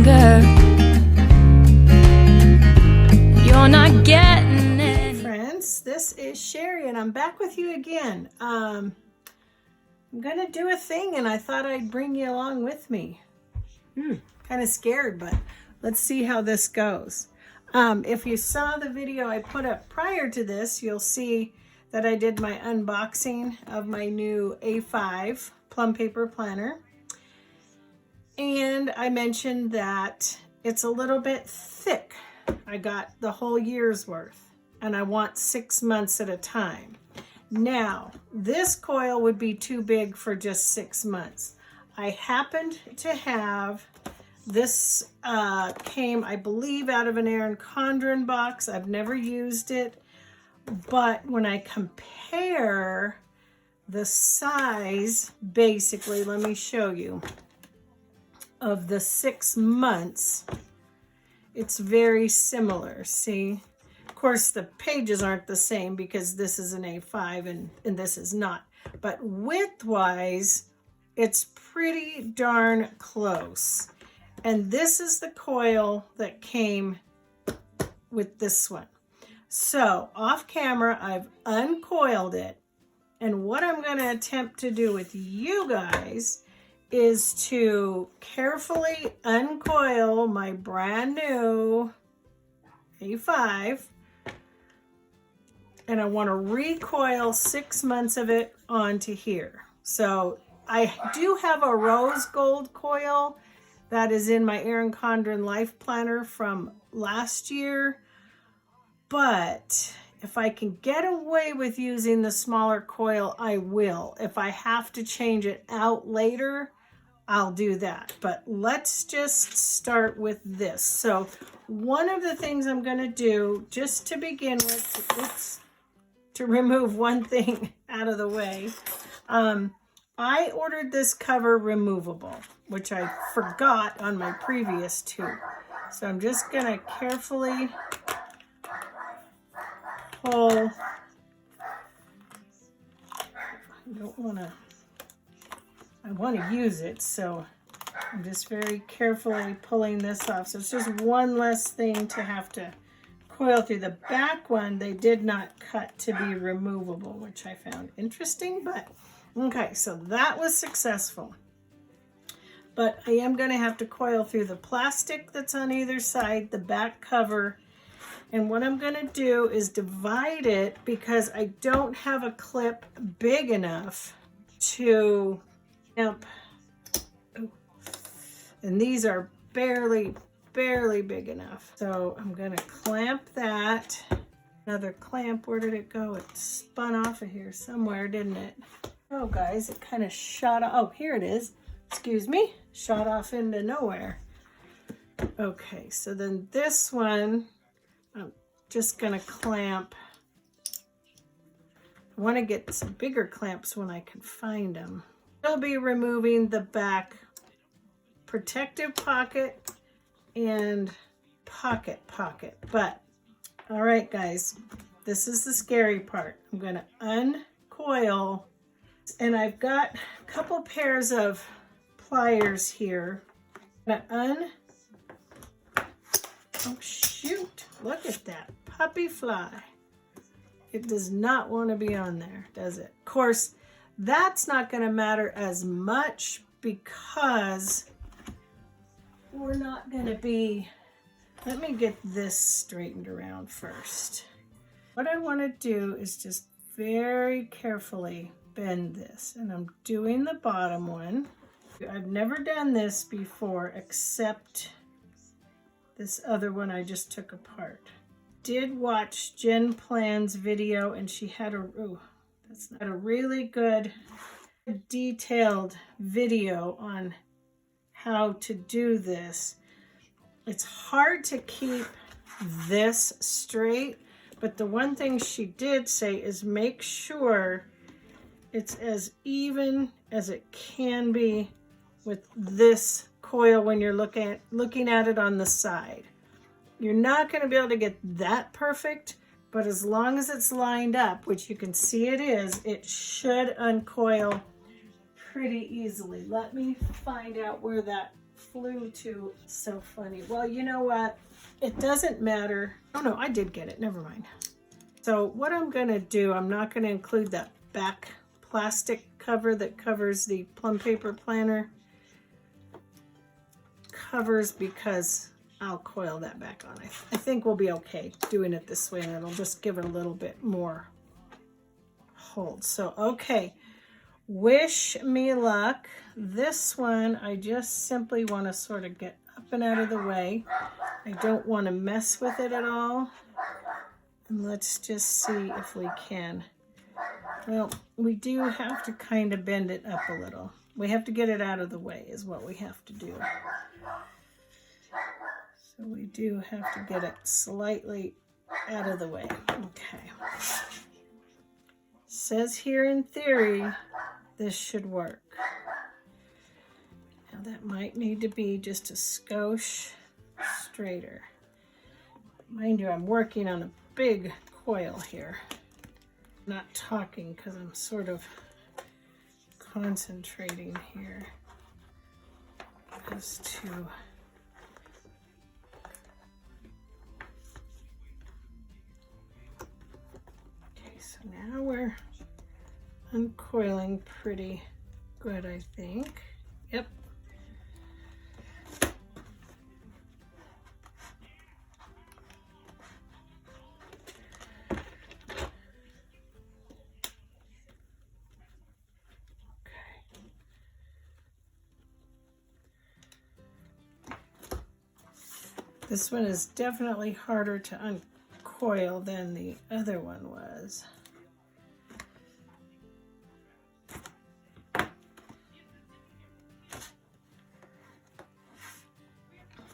longer. You're not getting it. Friends, this is Shary and I'm back with you again. I'm gonna do a thing and I thought I'd bring you along with me. Kind of scared, but let's see how this goes. If you saw the video I put up prior to this, you'll see that I did my unboxing of my new A5 Plum Paper Planner. And I mentioned that it's a little bit thick. I got the whole year's worth and I want 6 months at a time. Now, this coil would be too big for just 6 months. I happened to have this came, I believe, out of an Erin Condren box. I've never used it, but when I compare the size, basically, let me show you, of the 6 months, it's very similar. See, of course, the pages aren't the same because this is an A5 and this is not, but width-wise, it's pretty darn close. And this is the coil that came with this one. So off camera, I've uncoiled it. And what I'm going to attempt to do with you guys is to carefully uncoil my brand new A5. And I want to recoil 6 months of it onto here. So I do have a rose gold coil that is in my Erin Condren Life Planner from last year. But if I can get away with using the smaller coil, I will. If I have to change it out later, I'll do that. But let's just start with this. So one of the things I'm going to do, just to begin with, it's to remove one thing out of the way. I ordered this cover removable, which I forgot on my previous two. So I'm just going to carefully pull. I want to use it, so I'm just very carefully pulling this off. So it's just one less thing to have to coil through. The back one, they did not cut to be removable, which I found interesting, but okay, so that was successful. But I am going to have to coil through the plastic that's on either side, the back cover. And what I'm going to do is divide it because I don't have a clip big enough to clamp. And these are barely big enough. So I'm going to clamp that. Another clamp, where did it go? It spun off of here somewhere, didn't it? Oh, guys, it kind of shot off. Oh, here it is. Excuse me. Shot off into nowhere. Okay, so then this one, I'm just going to clamp. I want to get some bigger clamps when I can find them. I'll be removing the back protective pocket and pocket. But, all right, guys, this is the scary part. I'm going to uncoil. And I've got a couple pairs of pliers here. Oh shoot, look at that puppy fly. It does not want to be on there, does it? Of course, that's not going to matter as much because we're not going to be, let me get this straightened around first. What I want to do is just very carefully bend this, and I'm doing the bottom one. I've never done this before except this other one I just took apart. Did watch Jen Plan's video, and she had a really good detailed video on how to do this. It's hard to keep this straight, but the one thing she did say is make sure it's as even as it can be with this coil when you're looking at it on the side. You're not going to be able to get that perfect, but as long as it's lined up, which you can see it is, it should uncoil pretty easily. Let me find out where that flew to? So funny. Well, you know what? It doesn't matter. Oh no, I did get it. Never mind. So what I'm going to do, I'm not going to include that back plastic cover that covers the Plum Paper Planner covers, because I'll coil that back on. I think we'll be okay doing it this way, and it'll just give it a little bit more hold. So, okay. Wish me luck. This one, I just simply want to sort of get up and out of the way. I don't want to mess with it at all. And let's just see if we can. Well, we do have to kind of bend it up a little. We have to get it out of the way is what we have to do. So we do have to get it slightly out of the way. Okay. Says here in theory, this should work. Now that might need to be just a skosh straighter. Mind you, I'm working on a big coil here. Not talking because I'm sort of concentrating here as to okay, so now we're uncoiling pretty good, I think. Yep. This one is definitely harder to uncoil than the other one was.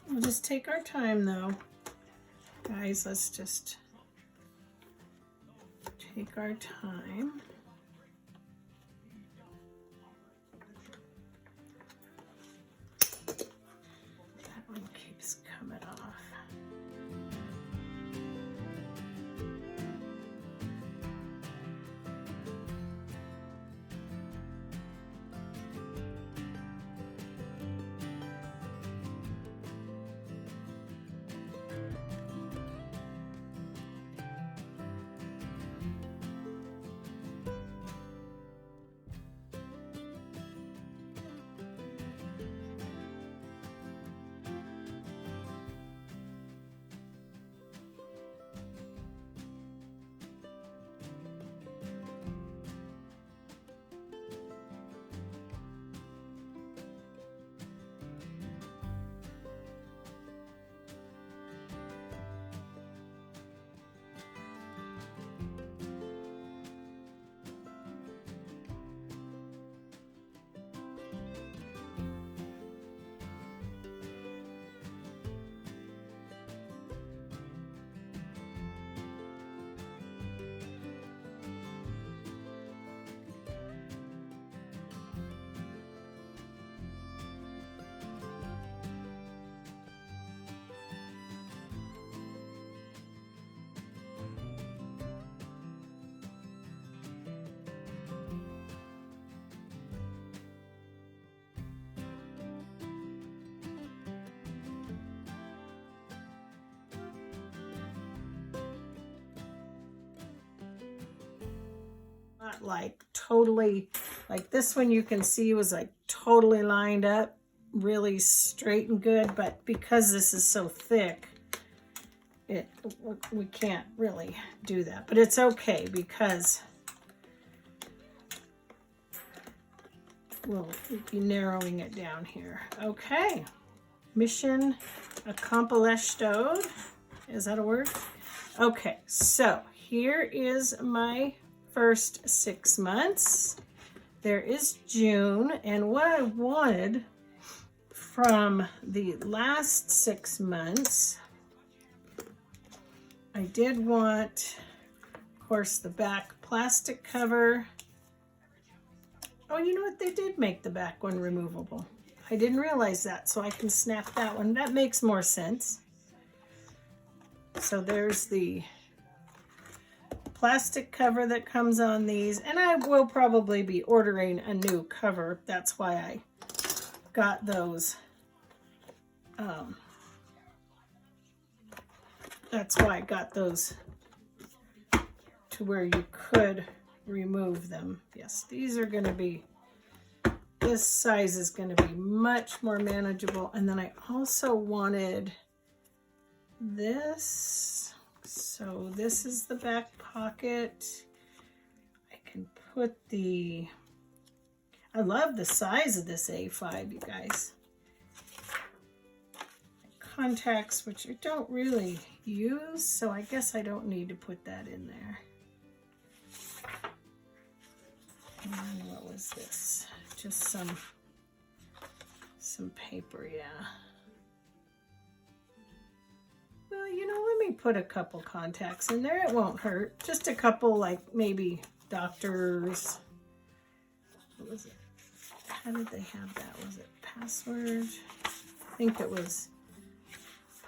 We'll just take our time though. Guys, let's just take our time. Coming off. Not like totally, like this one you can see was like totally lined up, really straight and good, but because this is so thick, we can't really do that. But it's okay because we'll be narrowing it down here. Okay, mission accomplished. Is that a word? Okay, so here is my first 6 months. There is June, and what I wanted from the last 6 months, I did want, of course, the back plastic cover. Oh, you know what? They did make the back one removable. I didn't realize that, so I can snap that one. That makes more sense. So there's the plastic cover that comes on these, and I will probably be ordering a new cover. That's why I got those That's why I got those to where you could remove them. Yes, these are going to be, this size is going to be much more manageable. And then I also wanted this. So this is the back pocket. I can put the, I love the size of this A5, you guys. Contacts, which I don't really use, so I guess I don't need to put that in there. And what was this? Just some paper, yeah. Well, you know, let me put a couple contacts in there. It won't hurt. Just a couple, like maybe doctors. What was it? How did they have that? Was it password? I think it was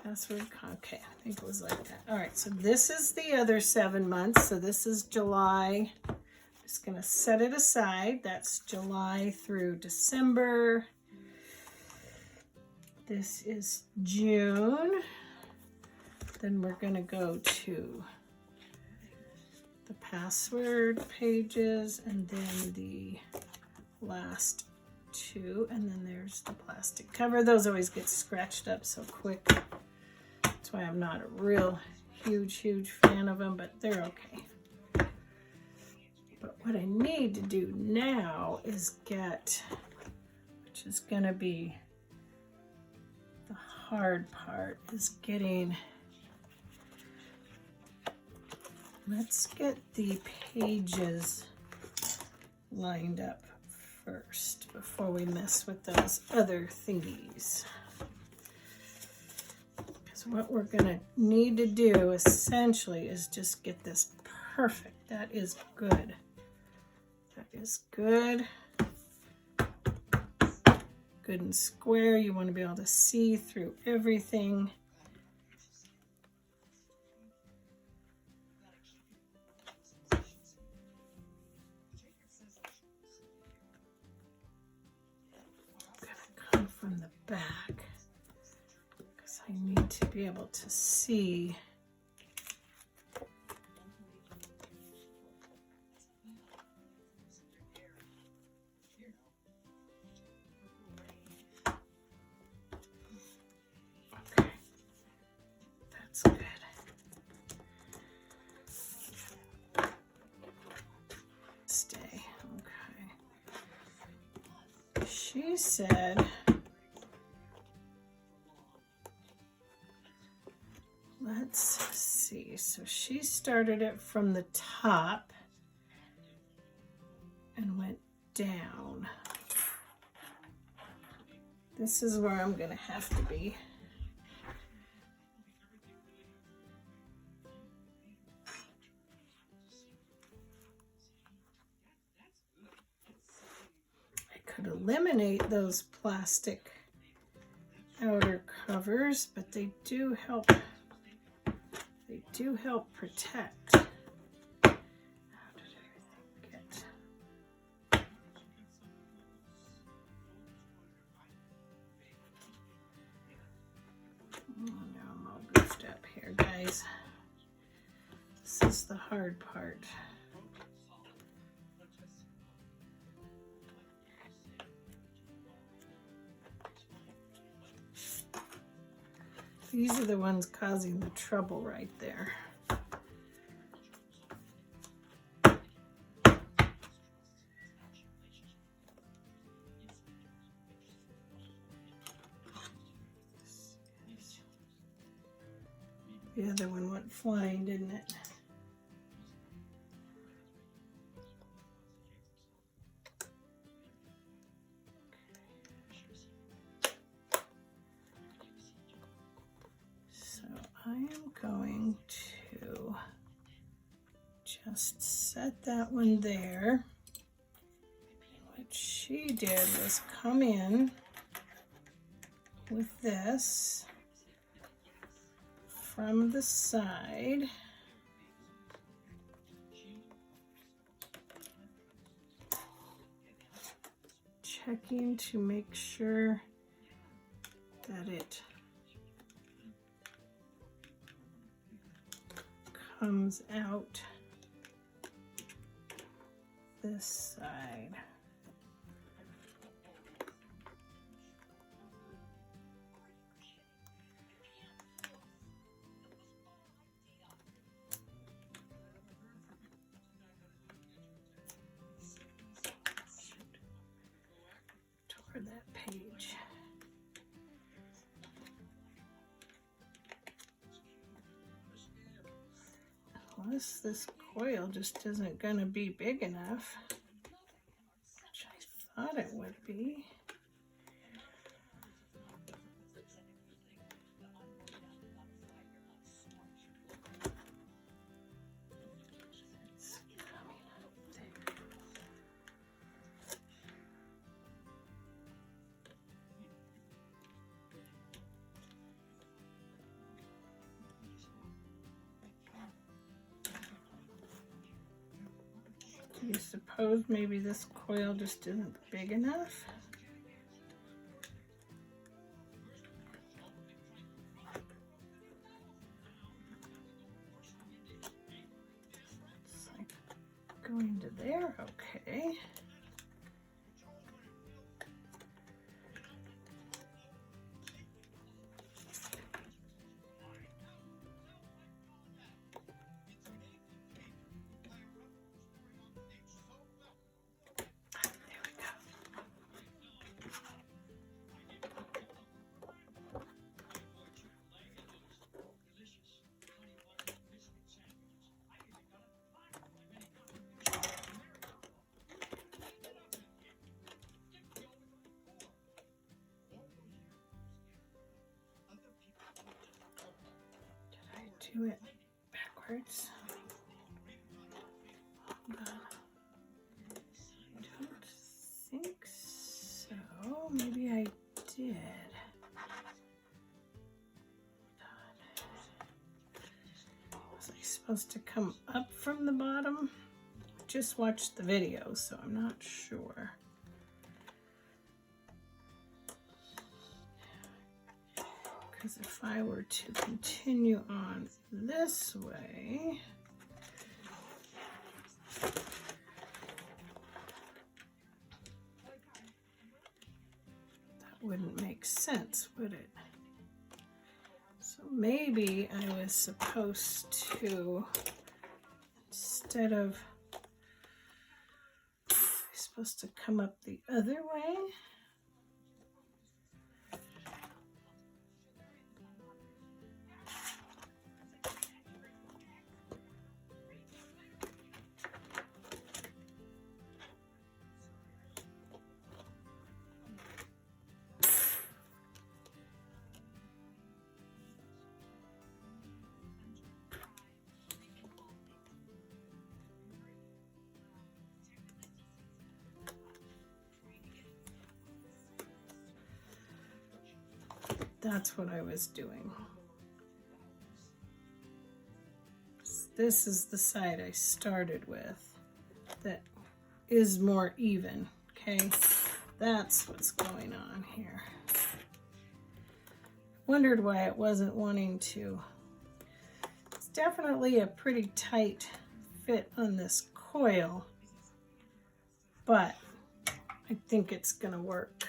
password. Okay, I think it was like that. All right, so this is the other 7 months. So this is July. I'm just gonna set it aside. That's July through December. This is June. Then we're gonna go to the password pages and then the last 2, and then there's the plastic cover. Those always get scratched up so quick. That's why I'm not a real huge fan of them, but they're okay. But what I need to do now is get, which is gonna be the hard part, is getting, let's get the pages lined up first before we mess with those other thingies. Because what we're gonna need to do essentially is just get this perfect. That is good. That is good. Good and square. You want to be able to see through everything. From the back because I need to be able to see. Okay, that's good. Stay. Okay. She said, let's see, so she started it from the top and went down. This is where I'm gonna have to be. I could eliminate those plastic outer covers, but they do help. They do help protect. How did everything get? Oh, now I'm all goofed up here, guys. This is the hard part. These are the ones causing the trouble right there. The other one went flying, didn't it? I am going to just set that one there. What she did was come in with this from the side. Checking to make sure that it comes out this side. Tore that page. Unless this coil just isn't going to be big enough, which I thought it would be. It's coming up there. Do you suppose maybe this coil just isn't big enough? It's like going to there, okay. Do it backwards. Hold on. I don't think so. Maybe I did. Was I supposed to come up from the bottom? I just watched the video, so I'm not sure. Because if I were to continue on this way, that wouldn't make sense, would it? So maybe I was supposed to, instead of, supposed to come up the other way. That's what I was doing. This is the side I started with that is more even, okay? That's what's going on here. Wondered why it wasn't wanting to. It's definitely a pretty tight fit on this coil, but I think it's gonna work.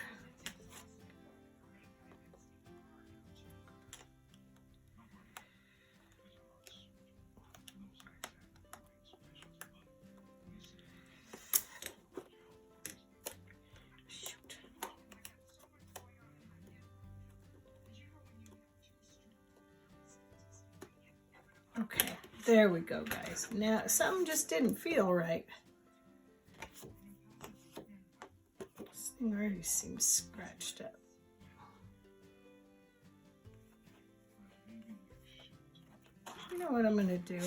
Okay, there we go, guys. Now, something just didn't feel right. This thing already seems scratched up. You know what I'm gonna do?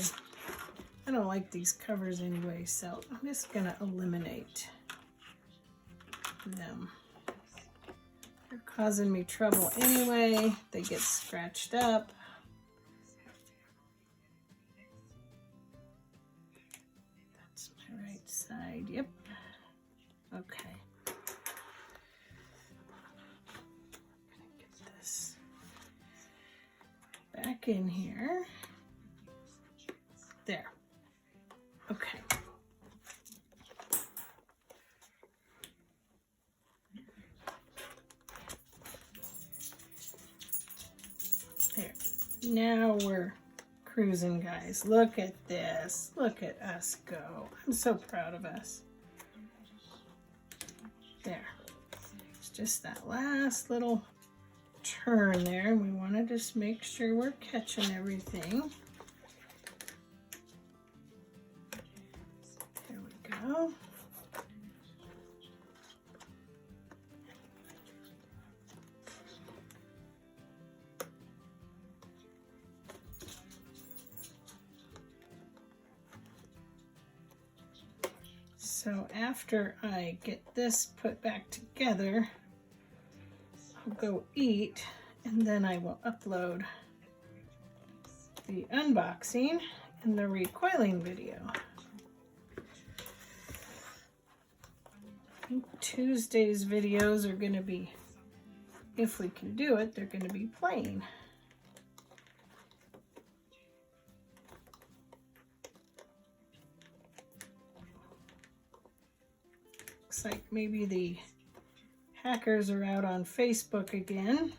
I don't like these covers anyway, so I'm just gonna eliminate them. They're causing me trouble anyway. They get scratched up. Side, yep. Okay. I'm gonna get this back in here. There. Okay. There. Now we're cruising, guys. Look at this. Look at us go. I'm so proud of us. There. It's just that last little turn there, and we want to just make sure we're catching everything. There we go. So after I get this put back together, I'll go eat, and then I will upload the unboxing and the recoiling video. I think Tuesday's videos are going to be, if we can do it, they're going to be plain. Looks like maybe the hackers are out on Facebook again.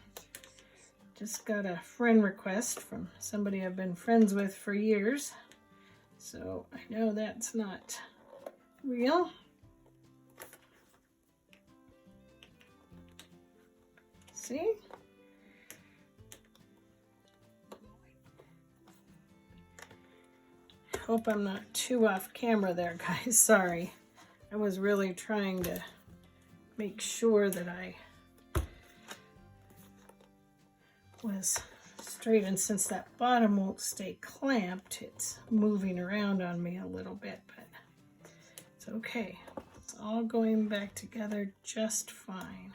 Just got a friend request from somebody I've been friends with for years. So I know that's not real. See? Hope I'm not too off camera there, guys. Sorry. I was really trying to make sure that I was straight, and since that bottom won't stay clamped, it's moving around on me a little bit, but it's okay. It's all going back together just fine.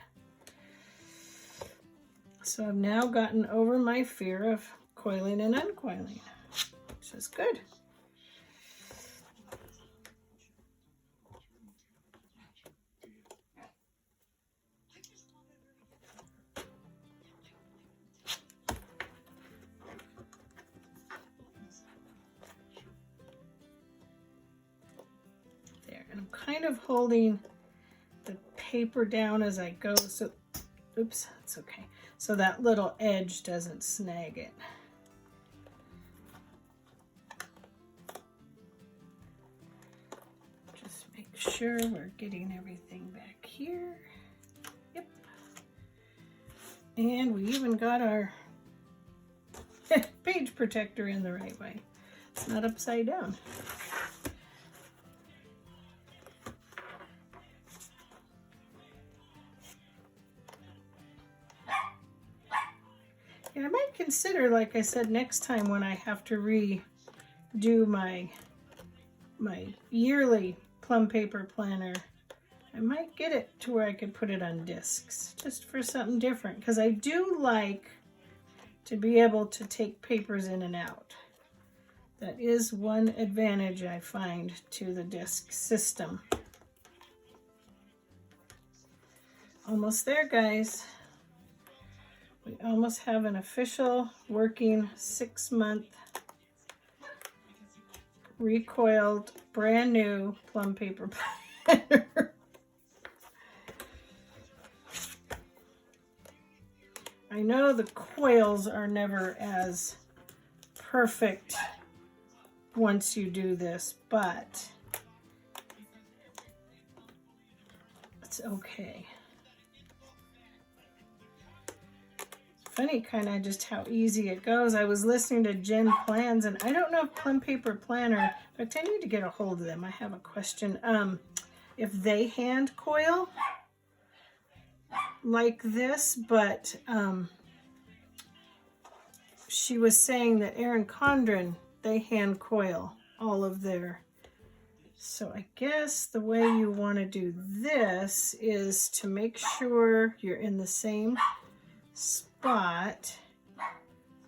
So I've now gotten over my fear of coiling and uncoiling, which is good. Kind of holding the paper down as I go, so oops, it's okay, so that little edge doesn't snag it. Just make sure we're getting everything back here. Yep. And we even got our page protector in the right way. It's not upside down. I might consider, like I said, next time when I have to redo my yearly plum paper planner, I might get it to where I could put it on discs, just for something different, because I do like to be able to take papers in and out. That is one advantage I find to the disc system. Almost there, guys. We almost have an official working 6-month recoiled brand new plum paper planner. I know the coils are never as perfect once you do this, but it's okay. Funny kind of just how easy it goes. I was listening to Jen Plans, and I don't know if Plum Paper Planner, but I need to get a hold of them. I have a question. If they hand coil like this, but she was saying that Erin Condren, they hand coil all of their. So I guess the way you want to do this is to make sure you're in the same spot,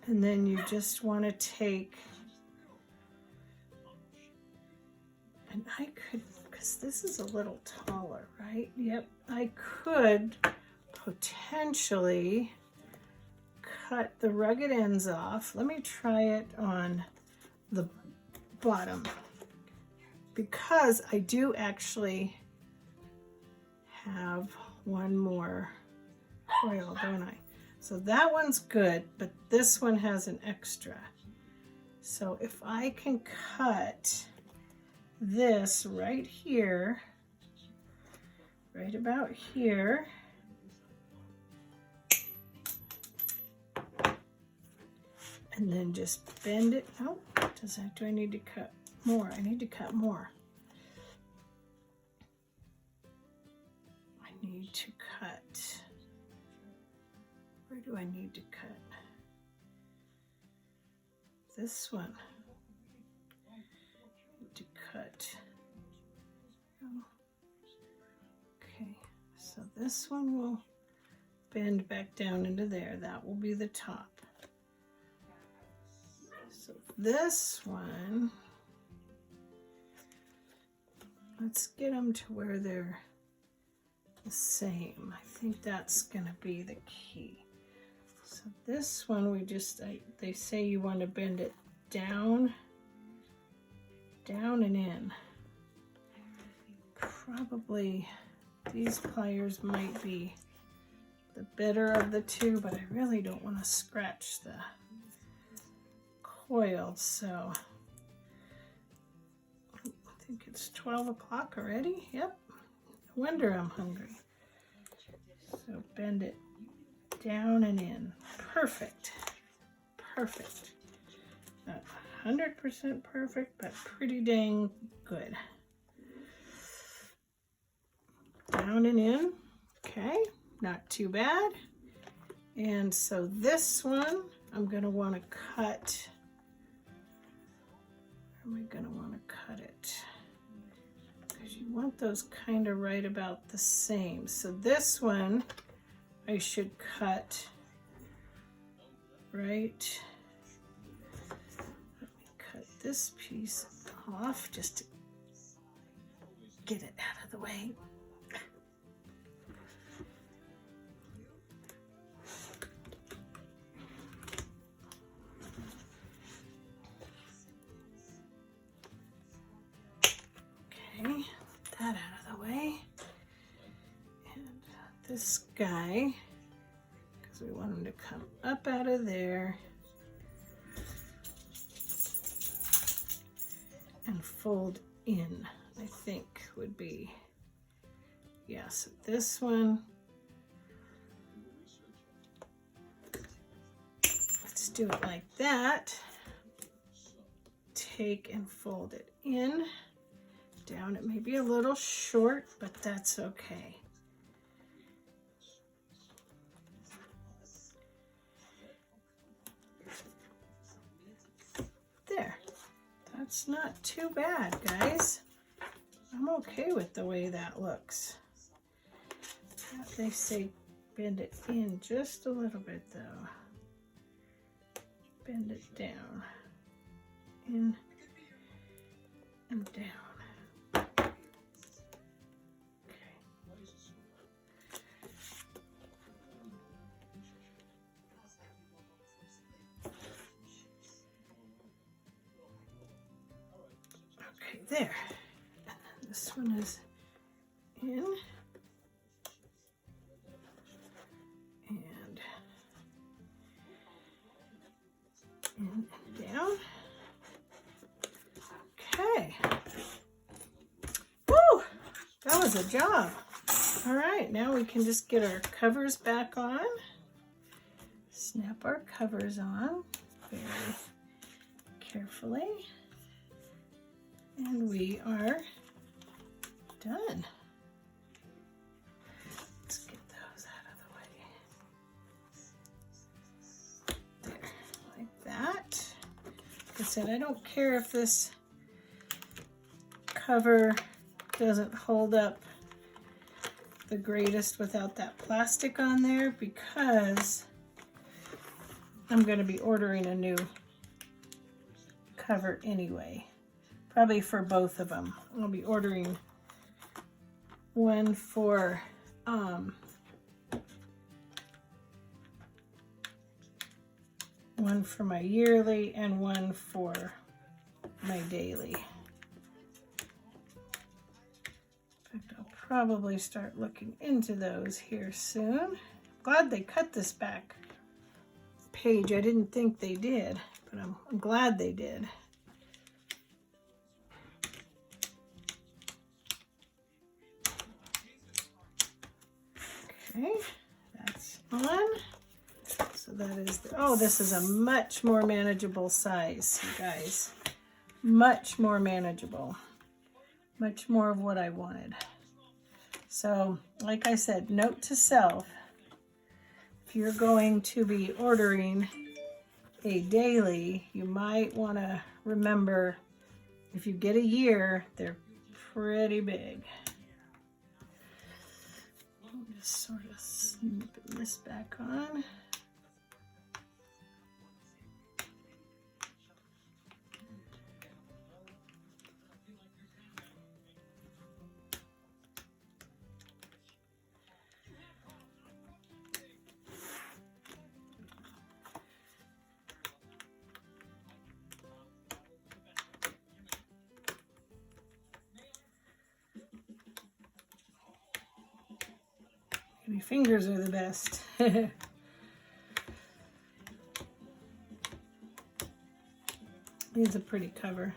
and then you just want to take, and I could, because this is a little taller, right? Yep, I could potentially cut the rugged ends off. Let me try it on the bottom, because I do actually have one more coil, don't I? So that one's good, but this one has an extra. So if I can cut this right here, right about here, and then just bend it. Oh, do I need to cut more? I need to cut more. I need to cut. Where do I need to cut? This one. I need to cut. Oh. Okay, so this one will bend back down into there. That will be the top. So this one, let's get them to where they're the same. I think that's going to be the key. So this one, we just, they say you want to bend it down, down and in. Probably these pliers might be the better of the two, but I really don't want to scratch the coil, so I think it's 12 o'clock already. Yep, no wonder I'm hungry. So bend it down and in. Perfect. Perfect. Not 100% perfect, but pretty dang good. Down and in. Okay, not too bad. And so this one, I'm going to want to cut. Where am I going to want to cut it? Because you want those kind of right about the same. So this one, I should cut right. Let me cut this piece off just to get it out of the way. Okay, that out of the way. And this guy, because we want him to come up out of there and fold in, I think would be, yeah, so this one, let's do it like that. Take and fold it in. Down, it may be a little short, but that's okay. There, that's not too bad, guys. I'm okay with the way that looks. They say bend it in just a little bit though. Bend it down, in and down. There, and then this one is in and down. Okay. Woo! That was a job. All right, now we can just get our covers back on. Snap our covers on very carefully. And we are done. Let's get those out of the way. There, like that. Like I said, I don't care if this cover doesn't hold up the greatest without that plastic on there, because I'm going to be ordering a new cover anyway. Probably for both of them. I'll be ordering one for my yearly and one for my daily. In fact, I'll probably start looking into those here soon. Glad they cut this back page. I didn't think they did, but I'm glad they did. Okay, that's on. So that is the, oh, this is a much more manageable size, you guys. Much more manageable. Much more of what I wanted. So, like I said, note to self, if you're going to be ordering a daily, you might want to remember, if you get a year, they're pretty big. I'm just sort of snipping this back on. My fingers are the best. It's a pretty cover.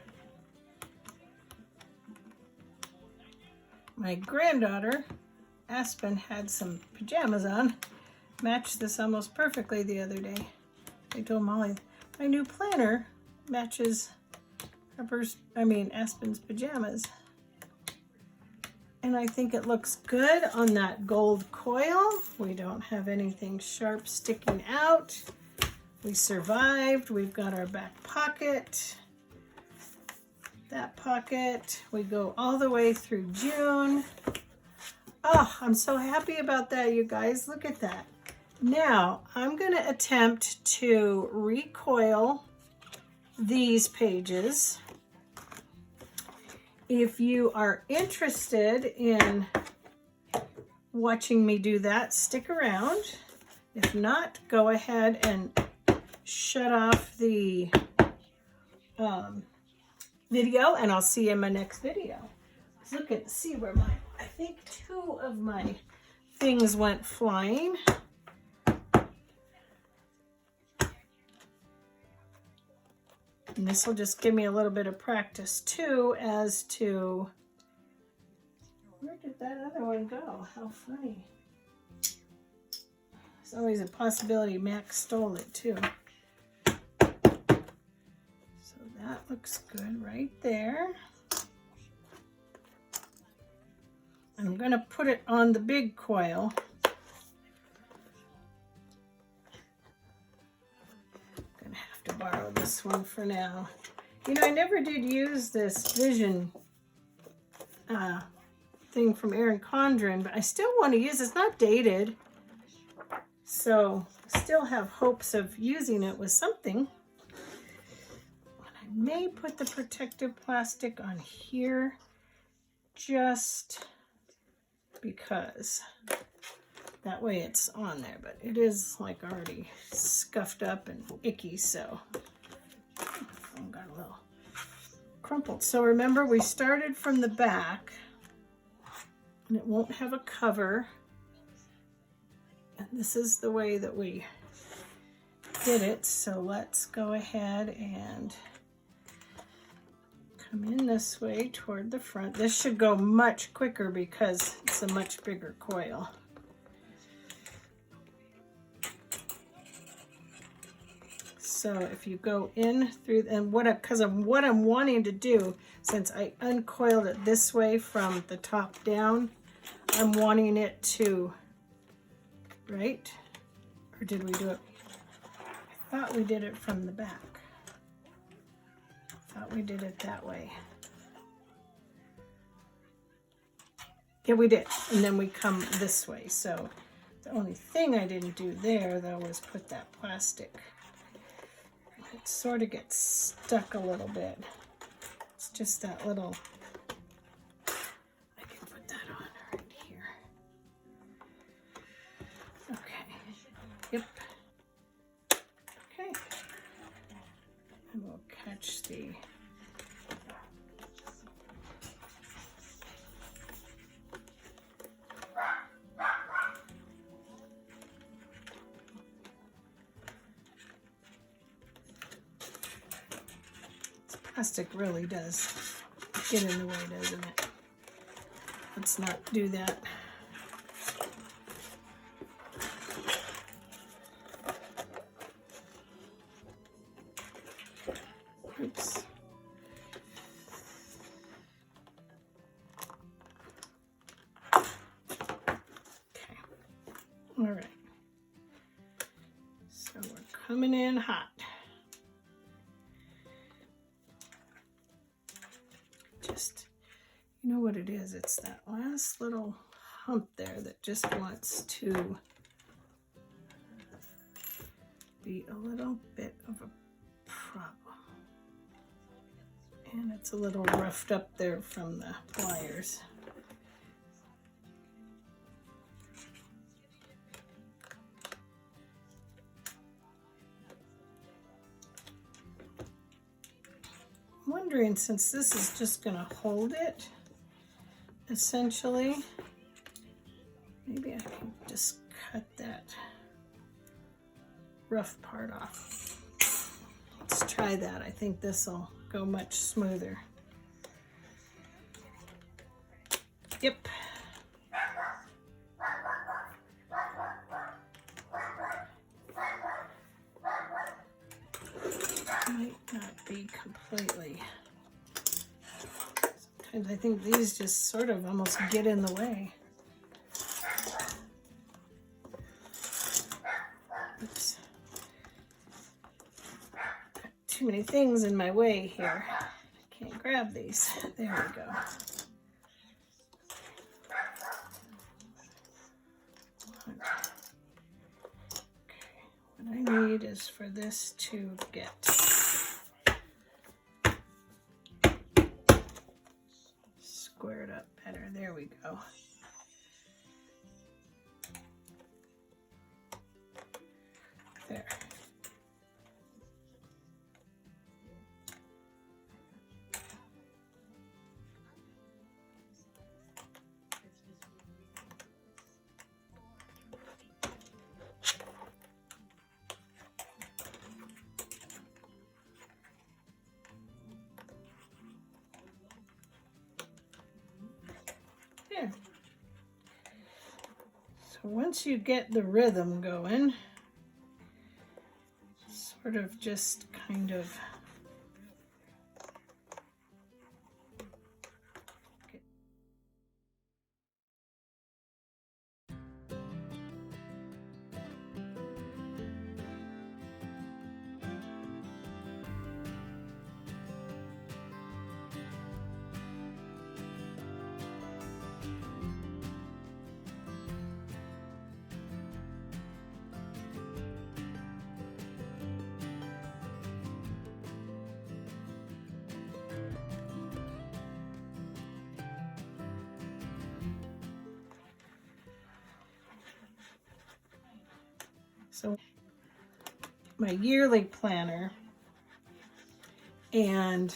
My granddaughter, Aspen, had some pajamas on. Matched this almost perfectly the other day. I told Molly, my new planner matches Aspen's pajamas. And I think it looks good on that gold coil. We don't have anything sharp sticking out. We survived. We've got our back pocket. That pocket. We go all the way through June. Oh, I'm so happy about that, you guys. Look at that. Now, I'm going to attempt to recoil these pages. If you are interested in watching me do that, stick around. If not, go ahead and shut off the video, and I'll see you in my next video. Look at, see where I think 2 of my things went flying. And this will just give me a little bit of practice too as to, where did that other one go? How funny. There's always a possibility Max stole it too. So that looks good right there. I'm going to put it on the big coil. To borrow this one for now. You know, I never did use this Vision thing from Erin Condren, but I still want to use it. It's not dated, so I still have hopes of using it with something. I may put the protective plastic on here just because. That way it's on there, but it is like already scuffed up and icky, so I've got a little crumpled. So remember, we started from the back, and it won't have a cover. And this is the way that we did it. So let's go ahead and come in this way toward the front. This should go much quicker because it's a much bigger coil. So if you go in through, and what I'm wanting to do, since I uncoiled it this way from the top down, I'm wanting it to, right? Or did we do it? I thought we did it from the back. I thought we did it that way. Yeah, we did. And then we come this way. So the only thing I didn't do there, though, was put that plastic. It sort of gets stuck a little bit. It's just that little, I can put that on right here. Okay. Yep. Okay. And we'll catch the Plastic really does get in the way, doesn't it? Let's not do that. Oops. Okay. All right. So we're coming in hot. Just, you know what it is? It's that last little hump there that just wants to be a little bit of a problem. And it's a little roughed up there from the pliers. I'm wondering, since this is just going to hold it, essentially, maybe I can just cut that rough part off. Let's try that. I think this will go much smoother. Yep. Might not be completely. Sometimes I think these just sort of almost get in the way. Oops. Got too many things in my way here. I can't grab these. There we go. What I need is for this to get squared up better. There we go. There. There. So once you get the rhythm going, sort of just kind of so my yearly planner and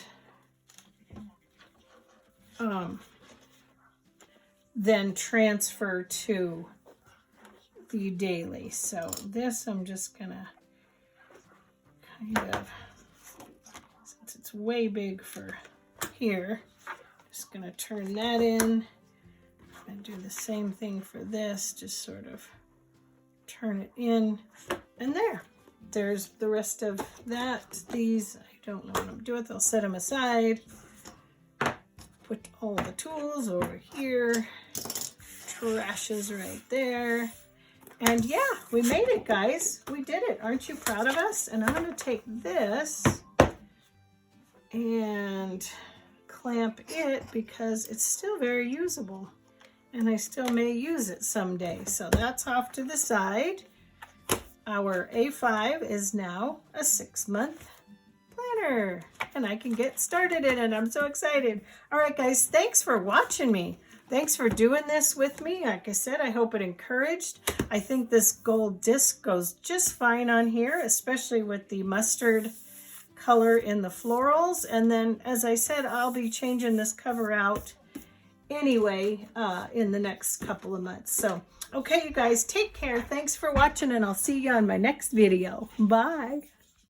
then transfer to the daily. So this I'm just gonna kind of, since it's way big for here, just gonna turn that in and do the same thing for this, just sort of turn it in, and there's the rest of that. These, I don't know what I'm doing with. I'll set them aside, put all the tools over here, trash is right there, and yeah, we made it, guys. We did it. Aren't you proud of us? And I'm going to take this and clamp it because it's still very usable. And I still may use it someday. So that's off to the side. Our A5 is now a 6-month planner. And I can get started in it. I'm so excited. All right, guys, thanks for watching me. Thanks for doing this with me. Like I said, I hope it encouraged. I think this gold disc goes just fine on here, especially with the mustard color in the florals. And then, as I said, I'll be changing this cover out anyway in the next couple of months. So, okay, you guys, take care. Thanks for watching, and I'll see you on my next video. Bye.